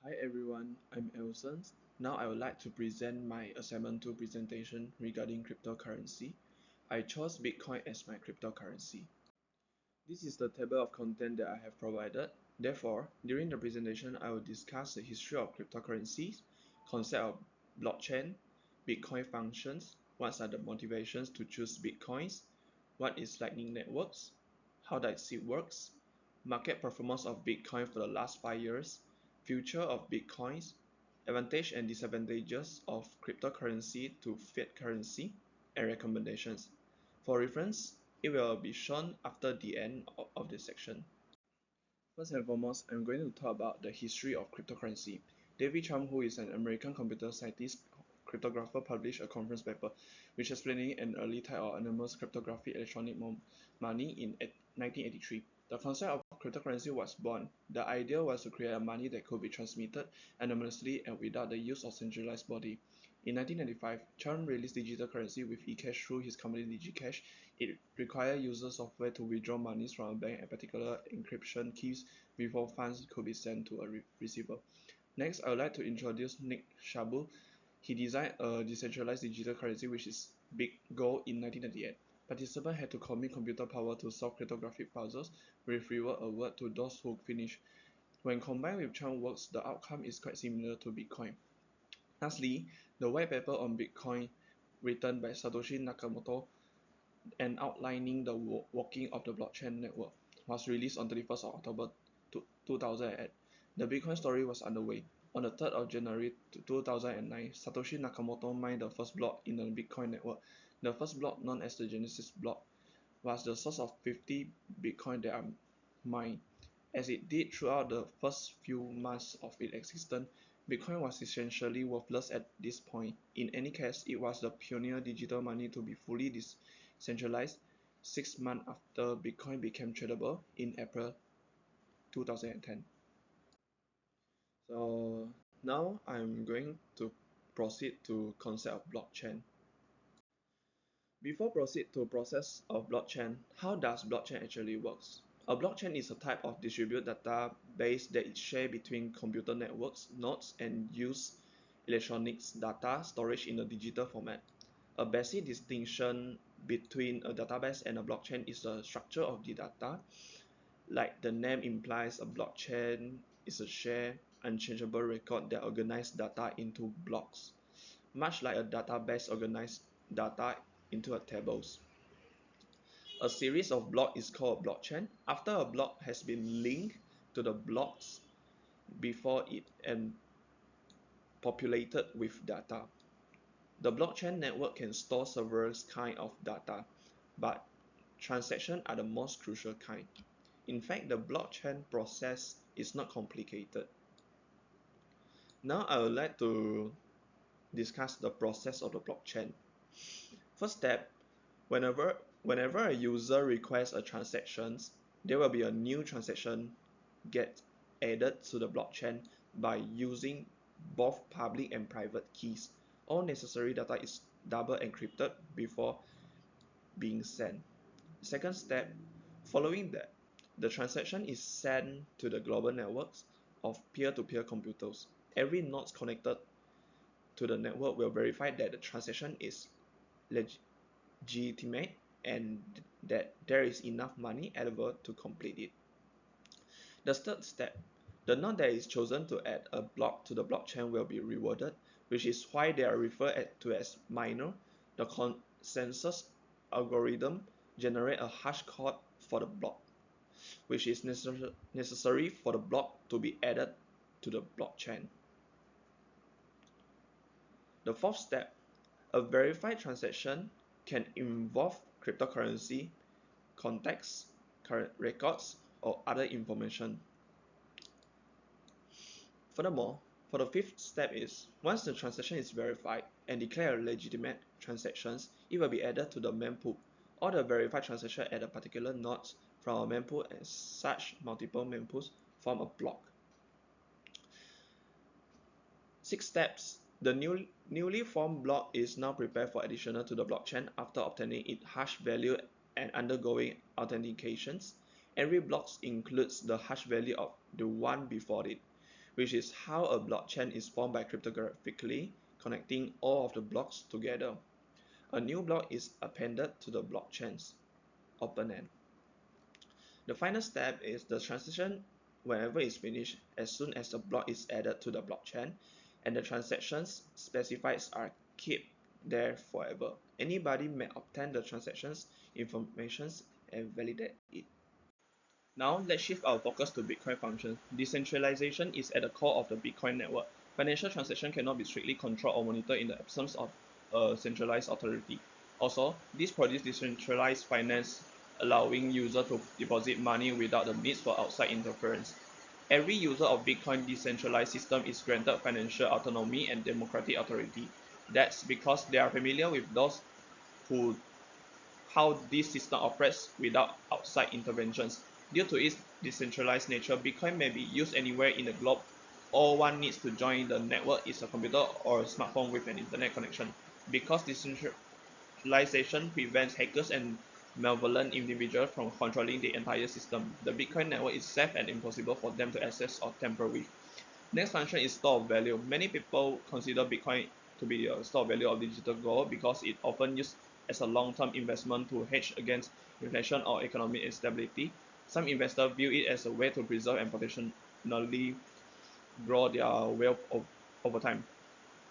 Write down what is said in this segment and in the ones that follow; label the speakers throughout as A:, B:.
A: Hi everyone, I'm Alson. Now I would like to present my Assignment 2 presentation regarding cryptocurrency. I chose Bitcoin as my cryptocurrency. This is the table of content that I have provided. Therefore, during the presentation, I will discuss the history of cryptocurrencies, concept of blockchain, Bitcoin functions, what are the motivations to choose Bitcoins, what is Lightning Networks, how does it works, market performance of Bitcoin for the last 5 years, future of Bitcoins, advantage and disadvantages of cryptocurrency to fiat currency, and recommendations. For reference, it will be shown after the end of this section. First and foremost, I'm going to talk about the history of cryptocurrency. David Chaum, who is an American computer scientist cryptographer, published a conference paper which explaining an early type of anonymous cryptographic electronic money in 1983. The concept of cryptocurrency was born. The idea was to create a money that could be transmitted anonymously and without the use of centralized body. In 1995, Chaum released digital currency with eCash through his company DigiCash. It required user software to withdraw monies from a bank and particular encryption keys before funds could be sent to a receiver. Next, I would like to introduce Nick Szabó. He designed a decentralized digital currency which is BitGo in 1998. Participants had to commit computer power to solve cryptographic puzzles with reward award to those who finish. When combined with Chaum's works, the outcome is quite similar to Bitcoin. Lastly, the white paper on Bitcoin written by Satoshi Nakamoto and outlining the working of the blockchain network was released on 31st of October 2008. The Bitcoin story was underway. On the 3rd of January 2009, Satoshi Nakamoto mined the first block in the Bitcoin network. The first block, known as the Genesis block, was the source of 50 Bitcoin that are mined. As it did throughout the first few months of its existence, Bitcoin was essentially worthless at this point. In any case, it was the pioneer digital money to be fully decentralized 6 months after Bitcoin became tradable in April 2010. So now I'm going to proceed to concept of blockchain. Before proceed to process of blockchain, how does blockchain actually works? A blockchain is a type of distributed database that is shared between computer networks, nodes, and use electronics data storage in a digital format. A basic distinction between a database and a blockchain is the structure of the data. Like the name implies, a blockchain is a shared, unchangeable record that organizes data into blocks, much like a database organizes data into a tables. A series of blocks is called a blockchain after a block has been linked to the blocks before it and populated with data. The blockchain network can store several kinds of data, but transactions are the most crucial kind. In fact, the blockchain process is not complicated. Now I would like to discuss the process of the blockchain. First step, whenever a user requests a transaction, there will be a new transaction get added to the blockchain by using both public and private keys. All necessary data is double encrypted before being sent. Second step, following that, the transaction is sent to the global networks of peer-to-peer computers. Every node connected to the network will verify that the transaction is legitimate and that there is enough money available to complete it. The third step, the node that is chosen to add a block to the blockchain will be rewarded, which is why they are referred to as miner. The consensus algorithm generates a hash code for the block, which is necessary for the block to be added to the blockchain. The fourth step, a verified transaction can involve cryptocurrency, contacts, current records, or other information. Furthermore, for the fifth step is, once the transaction is verified and declared a legitimate transaction, it will be added to the mempool. All the verified transactions at a particular node from a mempool and such multiple mempools form a block. 6 steps. The newly formed block is now prepared for addition to the blockchain after obtaining its hash value and undergoing authentications. Every block includes the hash value of the one before it, which is how a blockchain is formed by cryptographically connecting all of the blocks together. A new block is appended to the blockchain's opponent. The final step is the transaction. Whenever it's finished, as soon as the block is added to the blockchain and the transactions specified are kept there forever. Anybody may obtain the transactions information and validate it. Now let's shift our focus to Bitcoin functions. Decentralization is at the core of the Bitcoin network. Financial transactions cannot be strictly controlled or monitored in the absence of a centralized authority. Also, this produces decentralized finance, allowing users to deposit money without the need for outside interference. Every user of Bitcoin decentralized system is granted financial autonomy and democratic authority. That's because they are familiar with those who how this system operates without outside interventions. Due to its decentralized nature, Bitcoin may be used anywhere in the globe. All one needs to join the network is a computer or a smartphone with an internet connection. Because decentralization prevents hackers and malevolent individuals from controlling the entire system, the Bitcoin network is safe and impossible for them to access or tamper with. Next function is store of value. Many people consider Bitcoin to be a store of value of digital gold because it often used as a long-term investment to hedge against inflation or economic instability. Some investors view it as a way to preserve and potentially grow their wealth over time.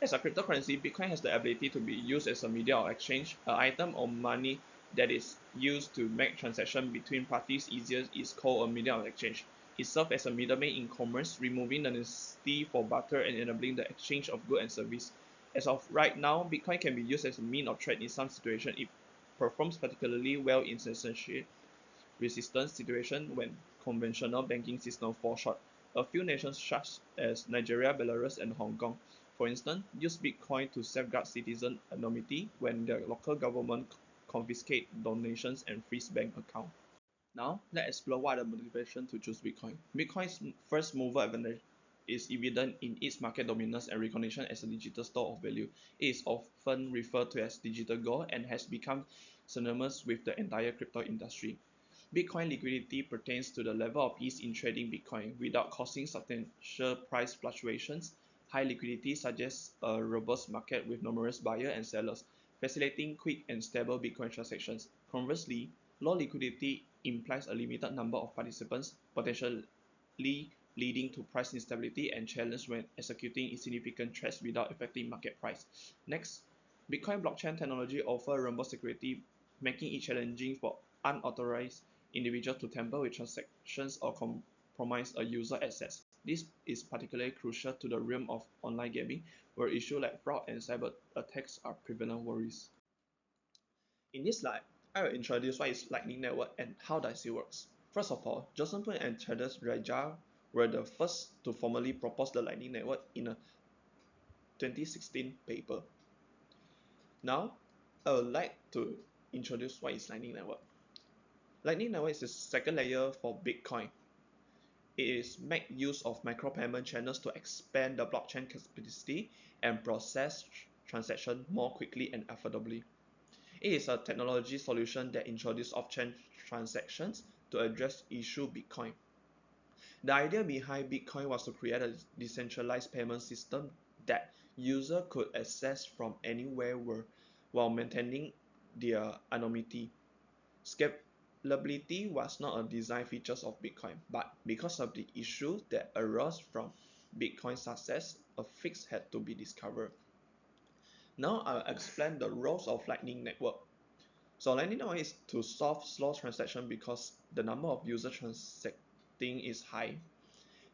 A: As a cryptocurrency, Bitcoin has the ability to be used as a medium of exchange. An item or money that is used to make transactions between parties easier is called a medium of exchange. It serves as a middleman in commerce, removing the necessity for barter and enabling the exchange of goods and services. As of right now, Bitcoin can be used as a means of trade in some situations. It performs particularly well in censorship resistant situations when conventional banking systems fall short. A few nations such as Nigeria, Belarus, and Hong Kong, for instance, use Bitcoin to safeguard citizen anonymity when their local government confiscate donations and freeze bank accounts. Now, let's explore what are the motivation to choose Bitcoin. Bitcoin's first mover advantage is evident in its market dominance and recognition as a digital store of value. It is often referred to as digital gold and has become synonymous with the entire crypto industry. Bitcoin liquidity pertains to the level of ease in trading Bitcoin without causing substantial price fluctuations. High liquidity suggests a robust market with numerous buyers and sellers, facilitating quick and stable Bitcoin transactions. Conversely, low liquidity implies a limited number of participants, potentially leading to price instability and challenge when executing significant trades without affecting market price. Next, Bitcoin blockchain technology offers robust security, making it challenging for unauthorized individuals to tamper with transactions or compromise a user assets. This is particularly crucial to the realm of online gaming, where issues like fraud and cyber attacks are prevalent worries. In this slide, I will introduce what is Lightning Network and how does it work. First of all, Joseph Poon and Charles Raja were the first to formally propose the Lightning Network in a 2016 paper. Now, I would like to introduce what is Lightning Network. Lightning Network is the second layer for Bitcoin. It is make use of micropayment channels to expand the blockchain capacity and process transactions more quickly and affordably. It is a technology solution that introduces off-chain transactions to address issue Bitcoin. The idea behind Bitcoin was to create a decentralized payment system that users could access from anywhere while maintaining their anonymity. Scalability was not a design feature of Bitcoin, but because of the issues that arose from Bitcoin's success, a fix had to be discovered. Now I'll explain the roles of Lightning Network. So Lightning Network is to solve slow transaction because the number of users transacting is high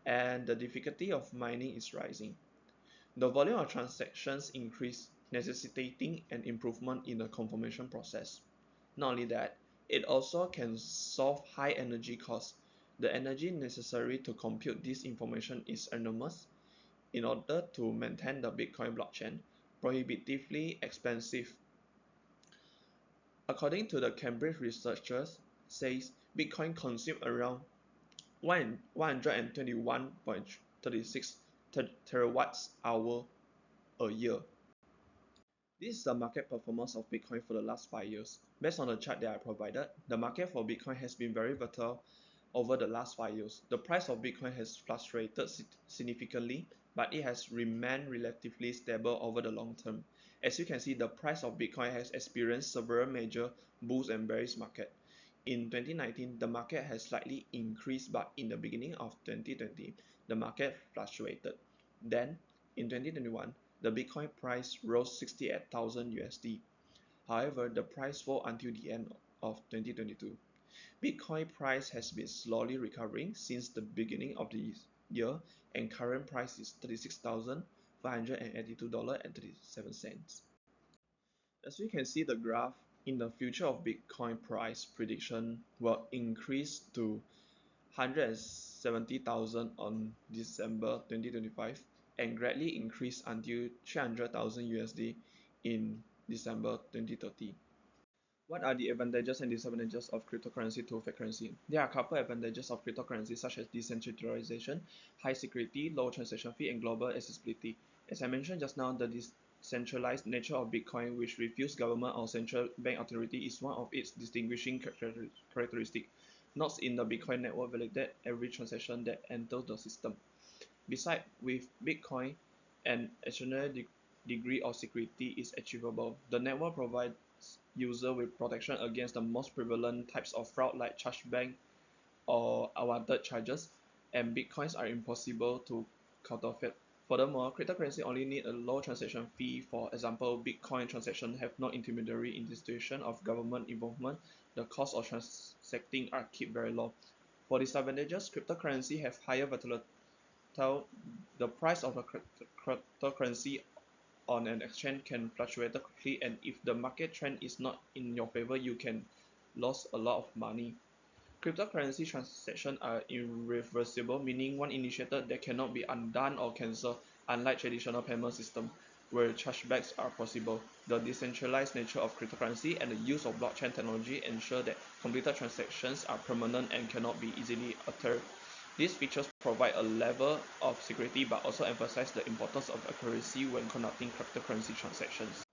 A: and the difficulty of mining is rising. The volume of transactions increase, necessitating an improvement in the confirmation process. Not only that, it also can solve high energy costs. The energy necessary to compute this information is enormous. In order to maintain the Bitcoin blockchain, prohibitively expensive. According to the Cambridge researchers, says Bitcoin consumes around 121.36 terawatts hour a year. This is the market performance of Bitcoin for the last 5 years. Based on the chart that I provided, the market for Bitcoin has been very volatile over the last 5 years. The price of Bitcoin has fluctuated significantly, but it has remained relatively stable over the long term. As you can see, the price of Bitcoin has experienced several major bulls and bearish markets. In 2019, the market has slightly increased, but in the beginning of 2020, the market fluctuated. Then, in 2021, the Bitcoin price rose 68,000 USD. However, the price fell until the end of 2022. Bitcoin price has been slowly recovering since the beginning of the year, and current price is $36,582.37. As we can see the graph, in the future of Bitcoin price prediction will increase to 170,000 on December 2025 and gradually increase until 300,000 USD in December 2030. What are the advantages and disadvantages of cryptocurrency to fiat currency? There are a couple advantages of cryptocurrency such as decentralization, high security, low transaction fee, and global accessibility. As I mentioned just now, the decentralized nature of Bitcoin, which refuse government or central bank authority, is one of its distinguishing characteristics. Nodes in the Bitcoin network validate every transaction that enters the system. Besides, with Bitcoin, an additional degree of security is achievable. The network provides users with protection against the most prevalent types of fraud like chargeback or unwanted charges, and Bitcoins are impossible to counterfeit. Furthermore, cryptocurrency only need a low transaction fee. For example, Bitcoin transactions have no intermediary institution of government involvement. The cost of transacting are kept very low. For disadvantages, cryptocurrency have higher volatility. The price of a cryptocurrency on an exchange can fluctuate quickly, and if the market trend is not in your favor, you can lose a lot of money. Cryptocurrency transactions are irreversible, meaning once initiated, they cannot be undone or cancelled, unlike traditional payment systems where chargebacks are possible. The decentralized nature of cryptocurrency and the use of blockchain technology ensure that completed transactions are permanent and cannot be easily altered. These features provide a level of security but also emphasize the importance of accuracy when conducting cryptocurrency transactions.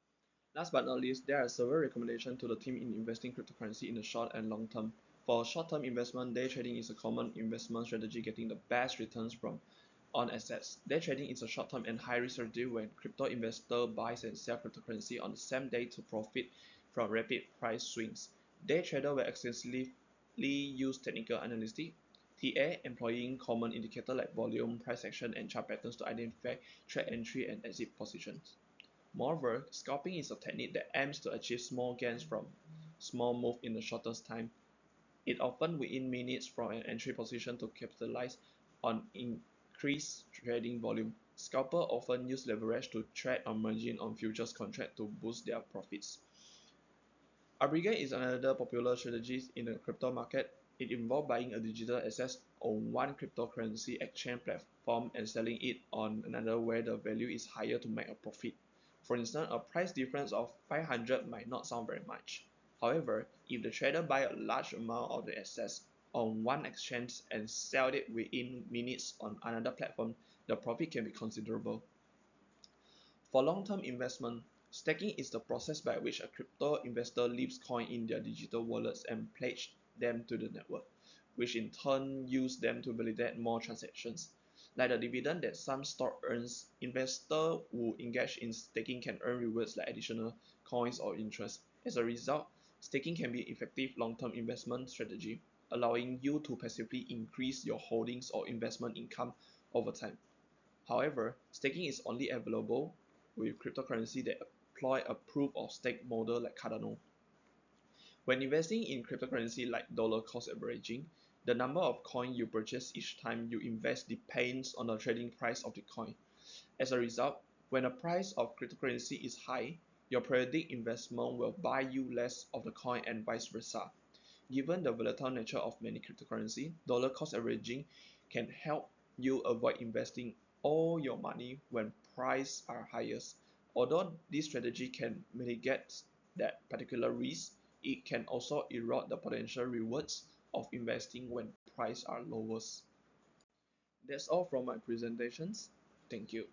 A: Last but not least, there are several recommendations to the team in investing cryptocurrency in the short and long term. For short-term investment, day trading is a common investment strategy getting the best returns from on assets. Day trading is a short-term and high-risk strategy when crypto investor buys and sell cryptocurrency on the same day to profit from rapid price swings. Day trader will extensively use technical analysis, TA, employing common indicators like volume, price action, and chart patterns to identify trade entry and exit positions. Moreover, scalping is a technique that aims to achieve small gains from small moves in the shortest time. It often within minutes from an entry position to capitalize on increased trading volume. Scalpers often use leverage to trade on margin on futures contracts to boost their profits. Arbitrage is another popular strategy in the crypto market. It involves buying a digital asset on one cryptocurrency exchange platform and selling it on another where the value is higher to make a profit. For instance, a price difference of 500 might not sound very much. However, if the trader buys a large amount of the assets on one exchange and sells it within minutes on another platform, the profit can be considerable. For long-term investment, staking is the process by which a crypto investor leaves coins in their digital wallets and pledge them to the network, which in turn use them to validate more transactions. Like the dividend that some stock earns, investors who engage in staking can earn rewards like additional coins or interest. As a result, staking can be an effective long-term investment strategy, allowing you to passively increase your holdings or investment income over time. However, staking is only available with cryptocurrency that employ a proof of stake model like Cardano. When investing in cryptocurrency like dollar cost averaging, the number of coins you purchase each time you invest depends on the trading price of the coin. As a result, when the price of cryptocurrency is high, your periodic investment will buy you less of the coin and vice versa. Given the volatile nature of many cryptocurrency, dollar cost averaging can help you avoid investing all your money when prices are highest. Although this strategy can mitigate that particular risk, it can also erode the potential rewards of investing when prices are lowest. That's all from my presentations. Thank you.